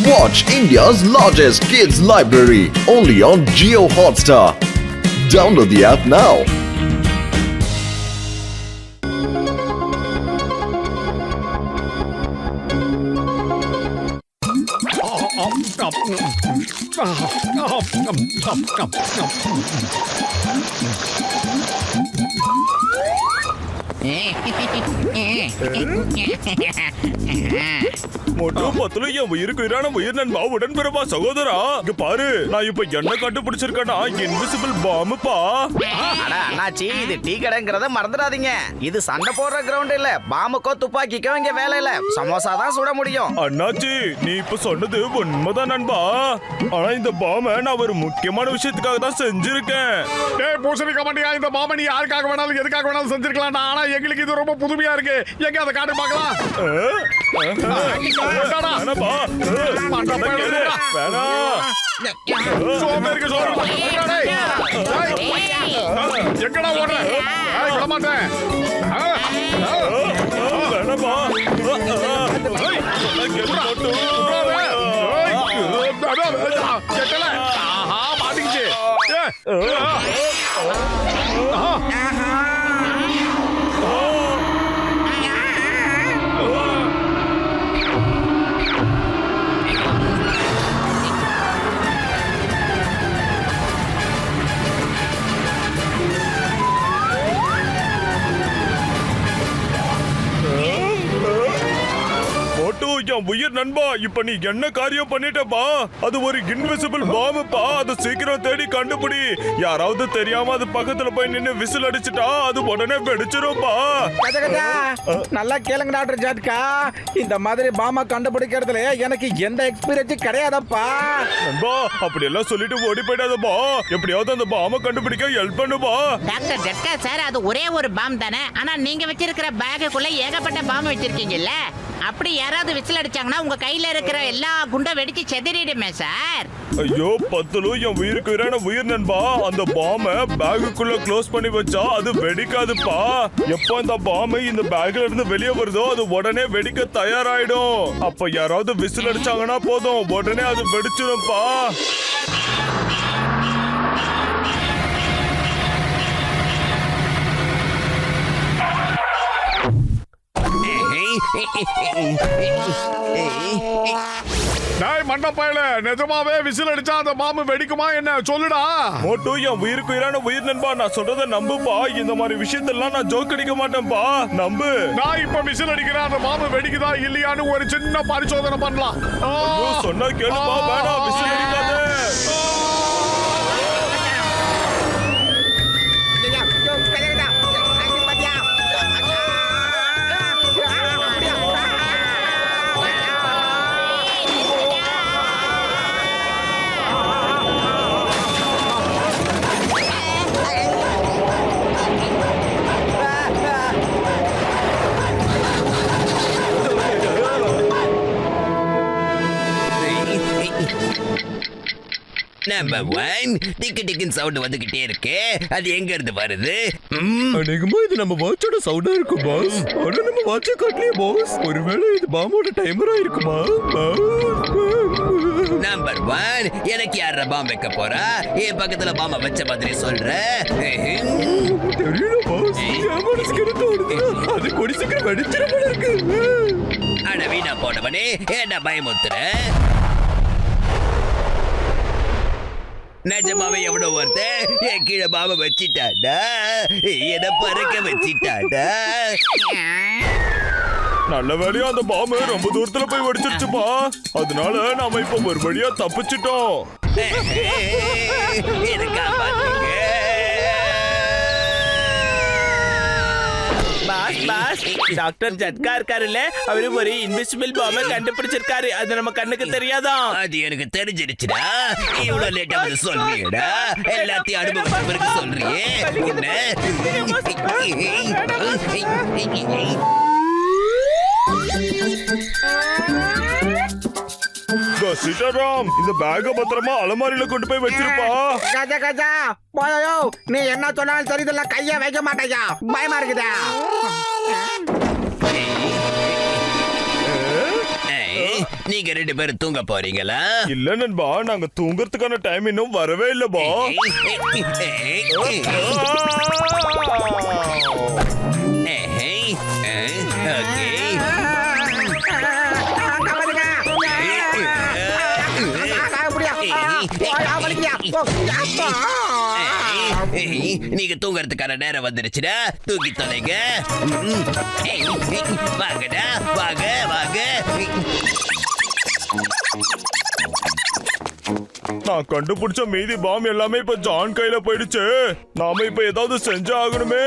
Watch India's largest kids library only on Jio Hotstar. Download the app now. மொட்டும் பத்துல என் உயிருக்கு உயிரான உயிர் நண்பா உடன்பிறப்பா சகோதரா இங்க பாரு நான் இப்ப என்ன கண்டுபிடிச்சிருக்கேன்னா இன்விசிபிள் பாம்புப்பா. அட அண்ணாச்சி, இது டீ கடைங்கிறத மறந்துடாதீங்க. இது சண்டை போடுற கிரவுண்ட் இல்ல, பாம்புக்கோ துப்பாக்கிக்கோ இங்க வேலை இல்ல, சமோசா தான் சுட முடியும். அண்ணாச்சி நீ இப்ப சொன்னது உண்மைதான் நண்பா. ஆனா இந்த பாம்பை நான் ஒரு முக்கியமான விஷயத்துக்காக தான் செஞ்சிருக்கேன். பூசணிக்க மாட்டியா? இந்த பாம்பை நீ யாருக்காக வேணாலும் எதுக்காக வேணாலும் செஞ்சிருக்கலாம். ஆனா எங்களுக்கு இது ரொம்ப புதுமையா இருக்கு. எங்க அதை காட்டு பார்க்கலாம். எங்கடா ஓடுற? விட மாட்டேன். மாட்டிக்கிச்சு. என் உயிர் நண்பா, இப்ப நீ என்ன காரியம் பண்ணிட்டப்பா? அது ஒரு இன்விசிபிள் பாம்புப்பா. அது சீக்கிரம் தேடி கண்டுபிடி. யாராவது தெரியாம அது பக்கத்துல போய் நின்னு விசில் அடிச்சுட்டா அது உடனே வெடிச்சிரும்பா. நல்லா கேளுங்க டாக்டர் ஜட்கா, இந்த மாதிரி பாம்பை கண்டுபிடிக்கிறதுல எனக்கு எந்த எக்ஸ்பீரியன்ஸ் கிடையாதப்பா. நண்பா அப்படி எல்லாம் சொல்லிட்டு ஓடி போயிடாதப்பா. எப்படியாவது அந்த பாம்பை கண்டுபிடிக்க ஹெல்ப் பண்ணுப்பா. டாக்டர் ஜட்கா சார், அது ஒரே ஒரு பாம் தானே. ஆனா நீங்க வச்சிருக்கிற பேக்குக்குள்ள ஏகப்பட்ட பாம் வச்சிருக்கீங்கல்ல. அப்படி யாராவது விசில் அடிச்சாங்கன்னா உங்க கையில இருக்கிற எல்லா குண்டை வெடிச்சு செதறிடுமே சார். ஐயோ பத்தலு, என் உயிருக்கு உயிரான உயிர் நண்பா, அந்த பாம்பை பேக்குக்குள்ள க்ளோஸ் பண்ணி வச்சா அது வெடிக்காதுப்பா. எப்போ இந்த பாம்பு இந்த பேக்ல இருந்து வெளியே வருதோ அது உடனே வெடிக்க தயாராயிடும். அப்ப யாராவது விசில் அடிச்சாங்கன்னா போதும், உடனே அது வெடிச்சிடும்பா. மண்டப்பையில நிஜமாவே விசில் அடிச்சா அந்த பாம்பு வெடிக்குமா என்ன சொல்லுடா. மோட்டு, என் உயிருக்கு உயிரான உயிர் நண்பா, நான் சொல்றத நம்புப்பா. இந்த மாதிரி விஷயத்தெல்லாம் நான் ஜோக் அடிக்க மாட்டேன்பா, நம்பு. நான் இப்ப விசில் அடிக்கிறேன், அந்த பாம்பு வெடிக்குதா இல்லையான்னு ஒரு சின்ன பரிசோதனை பண்ணலாம். சொன்னா கேளுப்பா, வேணாம் விசில் அடிக்காத. நம்பர் 1 டிக்கு டிக்குன்னு சவுண்ட் வந்துகிட்டே இருக்கு. அது எங்க இருந்து வருது? அநேகமா இது நம்ம வாட்சோட சவுண்டா இருக்கும் பாஸ். ஆனா நம்ம வாட்சை காட்டலையே பாஸ். ஒருவேளை இது பாம்போட டைமரா இருக்குமா? நம்பர் 1 எனக்கு யார பாம் வைக்க போறா? என் பக்கத்துல பாம்ப வச்ச மாதிரி சொல்ற. தெரியல பாஸ், என் மனசுக்கு தோணுது அது கொடி சீக்கிரம் வெடிச்சிட போல இருக்கு. அட வீணா போனவனே, என்ன பயமுத்துற? நிஜமாவே எவ்வளோ ஒருத்தன் என் கீழே பாம்ப வச்சிட்டாடா, என்ன பறக்க வச்சிட்டாடா. நல்ல வேலையா அந்த பாம்பு ரொம்ப தூரத்துல போய் வெடிச்சிருச்சுப்பா. அதனால நாம இப்ப ஒரு வழியா தப்பிச்சிட்டோம். டாக்டர் ஜட்கா இருக்காருல்ல, அவரு ஒரு இன்விசிபிள் பாம்பை கண்டுபிடிச்சிருக்காரு. அது நம்ம கண்ணுக்கு தெரியாதா? அது எனக்கு தெரிஞ்சிருச்சுடா. இவ்வளவு லேட்டா வந்து சொல்றியேடா, எல்லாத்தையும் அனுபவத்துக்கு சொல்றியே. சீதாராம், இந்த பேக பத்திரமா அலமாரியில கொண்டு போய் வச்சிருப்பா. கஜா கஜா போயோ, நீ என்ன சொன்னாலும் தெரியுதுல்ல, கைய வைக்க மாட்டேயா, பயமா இருக்குதா? நீங்க 2 பேரும் தூங்க போறீங்களா? இல்ல நண்பா, நாங்க தூங்குறதுக்கான டைம் இன்னும் வரவே இல்லப்பா. நீங்க தூங்கறதுக்கான நேரம் வந்துருச்சுடா, தூக்கி தொலைங்க. வாங்கடா, வாங்க வாங்க. நான் கண்டுபிடிச்ச மீதி பாம் எல்லாமே இப்ப ஜான் கையில போயிடுச்சு. நாம இப்ப ஏதாவது செஞ்சு ஆகணுமே.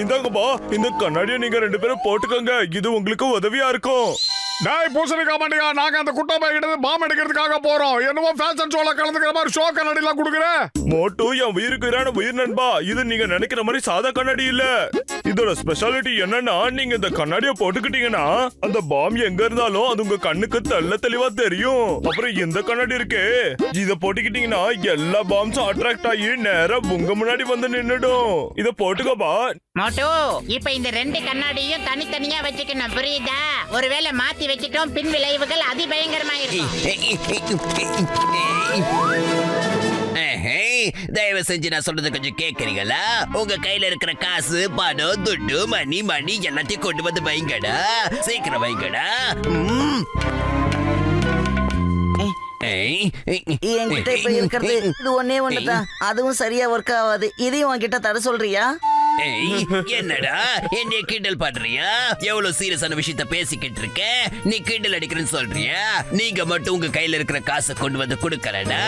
இந்தாங்கப்பா, இந்த கண்ணாடியை நீங்க 2 பேரும் போட்டுக்கோங்க. இது உங்களுக்கு உதவியா இருக்கும். டேய் பூசணிக்கா மண்டியா, நாங்க அந்த குட்டை பைக்கிட்ட பாம் எடுக்கிறதுக்காக போறோம். என்னமோ ஃபேஷன் ஷோல கலந்துக்கிற மாதிரி ஷோ கண்ணாடி எல்லாம் கொடுக்குற. மோட்டு என் உயிருக்கு உயிர் நண்பா. இது நீங்க நினைக்கிற மாதிரி சாதா கண்ணாடி இல்ல. இதோட ஸ்பெஷாலிட்டி என்னன்னா, நீங்க இந்த கண்ணாடியை போட்டுக்கிட்டீங்கன்னா அந்த பாம் எங்க இருந்தாலும் அது உங்க கண்ணுக்கு தெளிவா தெரியும். அப்புறம் இந்த கண்ணாடி இருக்கு, இத போட்டுக்கிட்டீங்கன்னா எல்லா பாம்ஸும் அட்ராக்ட் ஆகி நேரா உங்க முன்னாடி வந்து நின்னுடும். இத போட்டுக்கோப்பா. மோட்டு, இப்ப இந்த 2 கண்ணாடியும் தனித்தனியா வச்சுக்கணும், புரியுதா? ஒருவேளை மாத்தி வச்சிட்டோம், பின் விளைவுகள் அதிபயங்கரமா இருக்கும். தயவு செஞ்சு நான் சொல்றது கொஞ்சம் கேக்குறீங்களா? உங்க கையில இருக்கிற காசு, பணம், துட்டு, மணி எல்லாத்தையும் கொண்டு வந்து வைங்கடா. சீக்கிரம் வைங்கடா. என்கிட்ட இப்ப இருக்கிறது இது ஒன்னே ஒண்ணுதான். அதுவும் சரியா ஒர்க் ஆகாது. இதையும் உன்கிட்ட தர சொல்றியா? என்னடா என்னைய கிண்டல் பண்றியா? எவ்வளவு சீரியஸான விஷயத்த பேசிக்கிட்டு இருக்க, நீ கிண்டல் அடிக்கிறேன்னு சொல்றியா? நீங்க மட்டும் உங்க கையில இருக்கிற காசை கொண்டு வந்து கொடுக்கறடா,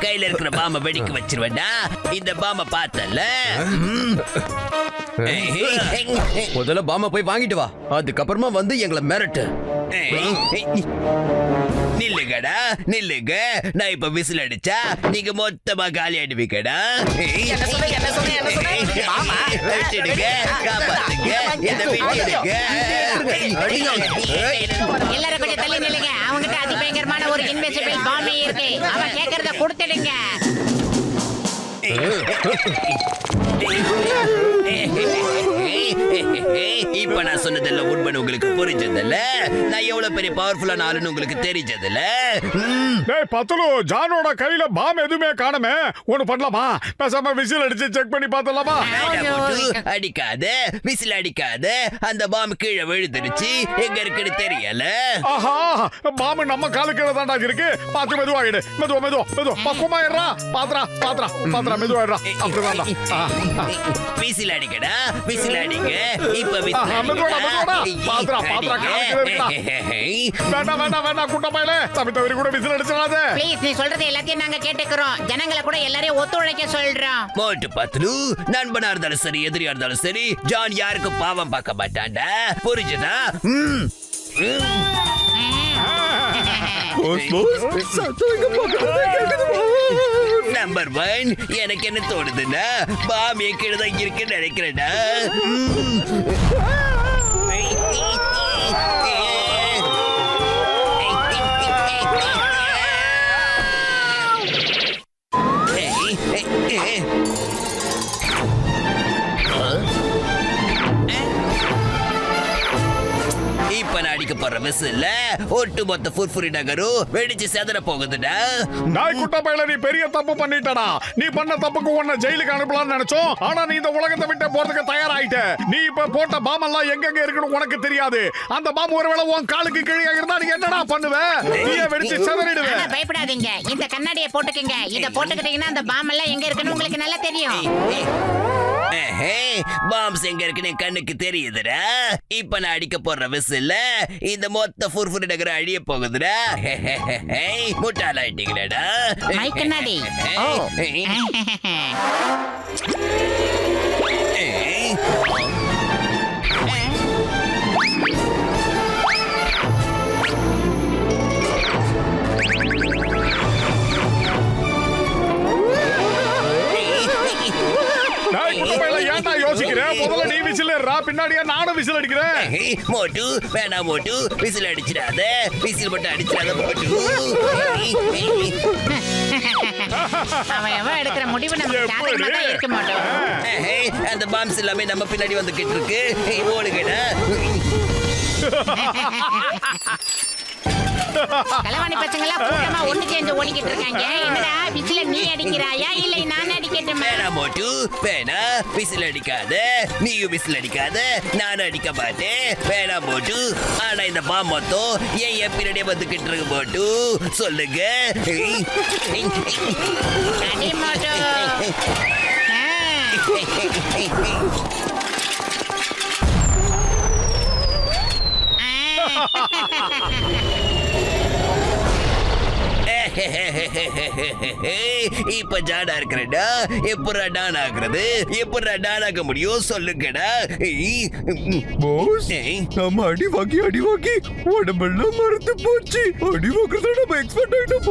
கையில இருக்கிற பாம்ப வெடிக்க வச்சிருவேடா. இந்த பாம்ப பார்த்தல, முதல்ல பாம போய் வாங்கிட்டு வா, அதுக்கப்புறமா வந்து எங்களை மிரட்டு. நில்லுங்கடா, நில்லுங்க. நான் இப்ப விசில் அடிச்சா நீங்க மொத்தமா காலி ஆயிடுவீங்கடா. விட்டுடுங்க, காப்பாத்துங்க, என்ன விட்டுடுங்க. எல்லாரும் கொஞ்சம் தள்ளி நில்லுங்க. அவங்கிட்ட அதிபயங்கரமான ஒரு இன்விசிபிள் பாம்பே இருக்கு. அவன் கேக்குறத கொடுத்துடுங்க. இப்ப நான் சொன்னதெல்லாம் உண்மைன்னு உங்களுக்கு புரிஞ்சதில்ல? நான் எவ்வளவு பெரிய பவர்ஃபுல்லான ஆளுன்னு உங்களுக்கு தெரிஞ்சதில்ல? டேய் பத்துலு, ஜானோட கையில பாம் எதுவுமே காணுமே. ஒண்ணு பண்ணலாமா? பேசாம விசில் அடிச்சு செக் பண்ணி பார்த்தலாமா? அடிக்காத, விசில் அடிக்காத. அந்த பாம் கீழே விழுந்துருச்சு, எங்க இருக்குன்னு தெரியல. ஆஹா, பாம் நம்ம காலு கீழே தாண்டா இருக்கு. பார்த்து மெதுவாயிடு, மெதுவா பக்குவமா இருடா. பாத்ரா மெதுவாயிடுறா. அப்படிதான். விசில் அடிக்கடா, விசில் அடிங்க. இப்ப வேண்டாம் குட்டப்பையில தவிர கூட விசில் அடிச்சிடாத. ப்ளீஸ், நீ சொல்றது எல்லாத்தையும் நாங்க கேட்டுக்கிறோம். ஜனங்களை கூட எல்லாரையும் ஒத்துழைக்க சொல்றோம். மோட்டு பத்லு, நண்பனா இருந்தாலும் சரி, எதிரியா இருந்தாலும் சரி, ஜான் யாருக்கும் பாவம் பார்க்க மாட்டான்டா, புரிஞ்சுதா? நம்பர் 1, எனக்கு என்ன தோணுதுன்னா, பாம் என் கீழே தான் இருக்குன்னு நினைக்கிறேன்டா. இப்ப நான் அடிக்க போற விசில்ல ஒட்டுமொத்த ஃபுர்ஃபுரி நகரும் வெடிச்சு செதற போகுதுடா. நாய் குட்ட பையல, நீ பெரிய தப்பு பண்ணிட்டடா. நீ பண்ண தப்புக்கு உன்னை ஜெயிலுக்கு அனுப்பலாம்னு நினைச்சோம். ஆனா நீ இந்த உலகத்தை விட்டு போறதுக்கு தயாராயிட்ட. நீ இப்ப போட்ட பாம் எல்லாம் எங்கெங்க இருக்குன்னு உனக்கு தெரியாது. அந்த பாம் ஒருவேளை உன் காலுக்கு கீழே இருந்தா நீ என்னடா பண்ணுவ? நீயே வெடிச்சு செதறிடுவ. பயப்படாதீங்க, இந்த கண்ணாடியை போட்டுக்கங்க. இத போட்டுக்கிட்டீங்கன்னா அந்த பாம் எல்லாம் எங்க இருக்குன்னு உங்களுக்கு நல்லா தெரியும். பாம்ஸ் எங்க இருக்குன்னு என் கண்ணுக்கு தெரியுதுடா. இப்ப நான் அடிக்க போற விசில்ல இந்த மொத்த ஃபுர்ஃபுரி நகர அழிய போகுதுடா. முட்டாளாயிட்டீங்களேடா. மை கண்ணாடி. ஏன்டா யோசிக்கிறேன்? முதல்ல நீ விசில் ஏறா, பின்னாடியே நானும் விசில் அடிக்கிறேன். மோட்டு வேணாம், மோட்டு விசில் அடிச்சிடாத, விசில் மட்டும் அடிச்சிடாத மோட்டு. அவன் எடுக்கிற முடிவு நம்ம சாதகமா தான் இருக்க மாட்டோம். அந்த பாம்ஸ் எல்லாமே நம்ம பின்னாடி வந்துகிட்டு இருக்கு. ஓடுங்கடா. களவாணி பசங்களா கூட்டமா ஒண்ணு சேர்ந்து ஓடிக்கிட்டு இருக்காங்க. என்னடா விசில நீ அடிக்கிறாயா இல்லை நான் அடிக்கட்டுமா? வேணா மோட்டு வேணா, விசில் அடிக்காத, நீயும் விசில் அடிக்காத, நானும் அடிக்க மாட்டேன். வேணா மோட்டு. ஆனா இந்த பாம் மொத்தம் ஏன் பின்னாடியே வந்துகிட்டு இருக்கு மோட்டு? சொல்லுங்க. அடி மோட்டு. இப்ப ஜாடா இருக்கிறடா. எப்படா டான் ஆகுறது? எப்படா டான் ஆக முடியும் சொல்லுங்கடா. பாஸ் நம்ம அடி வாங்கி உடம்பெல்லாம் மறந்து போச்சு. அடி வாங்குறத நம்ம எக்ஸ்பெக்ட் ஆயிட்டோம்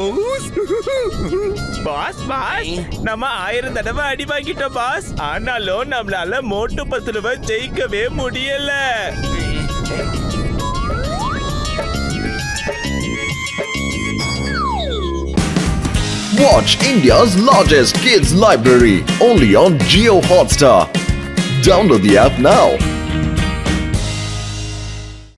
பாஸ். பாஸ் நம்ம 1000 தடவை அடி வாங்கிட்டோம் பாஸ். ஆனாலும் நம்மளால மோட்டு பத்துலவை ஜெயிக்கவே முடியல. Watch India's largest kids library only on Jio Hotstar. Download the app now.